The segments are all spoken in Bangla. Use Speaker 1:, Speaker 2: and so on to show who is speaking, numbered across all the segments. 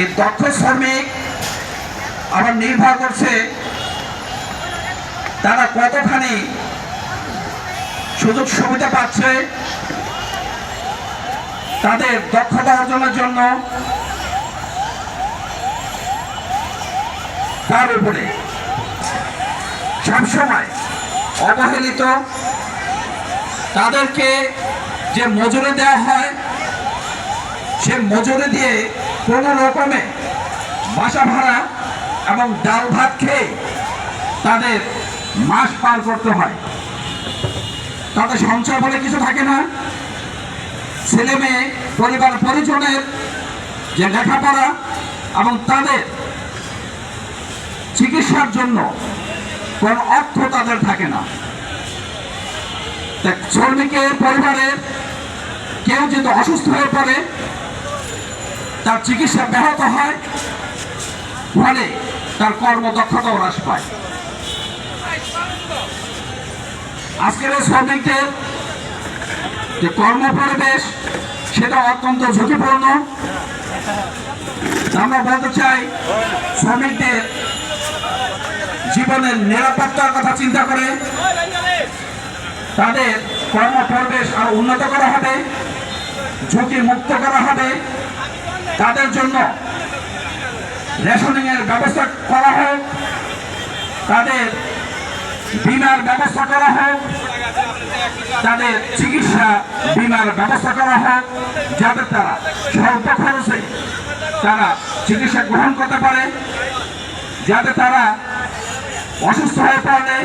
Speaker 1: এই দক্ষ শ্রমিক আবার নির্ভর করছে তারা কতখানি সুযোগ সুবিধা পাচ্ছে তাদের দক্ষতা অর্জনের জন্য, তার উপরে সবসময় অবহেলিত। তাদেরকে যে মজুরি দেওয়া হয় সে মজুরি দিয়ে কোনো রকমে বাসা ভাড়া এবং ডাল ভাত খেয়ে তাদের মাস পার করতে হয়। তাদের সঞ্চয় বলে কিছু থাকে না। ছেলে মেয়ে পরিবার পরিজনের যে লেখাপড়া এবং তাদের চিকিৎসার জন্য কোনো অর্থ তাদের থাকে না। শ্রমিকের পরিবারের কেউ যদি অসুস্থ হয়ে পড়ে তার চিকিৎসা ব্যাহত হয়, ফলে তার কর্মদক্ষতাও হ্রাস পায়। আজকের এই শ্রমিকদের যে কর্মপরিবেশ সেটা অত্যন্ত ঝুঁকিপূর্ণ। আমরা বলতে চাই, শ্রমিকদের জীবনের নিরাপত্তার কথা চিন্তা করে তাদের কর্মপরিবেশ আরো উন্নত করা হবে, ঝুঁকি মুক্ত করা হবে। তাদের জন্য রেশনিং এর ব্যবস্থা করা হোক, তাদের বীমার ব্যবস্থা করা হোক, তাদের চিকিৎসা বীমার ব্যবস্থা করা হোক, যাতে তারা স্বল্প খরচে তারা চিকিৎসা গ্রহণ করতে পারে, যাতে তারা অসুস্থ হয়ে পড়লে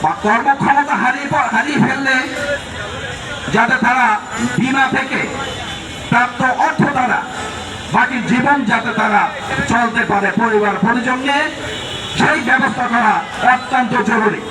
Speaker 1: বা কর্মক্ষমতা হারিয়ে ফেললে যাতে তারা বীমা থেকে প্রাপ্ত অর্থ দ্বারা বাকি জীবন যাতে তারা চলতে পারে পরিবার পরিজন নিয়ে, সেই ব্যবস্থা করা অত্যন্ত জরুরি।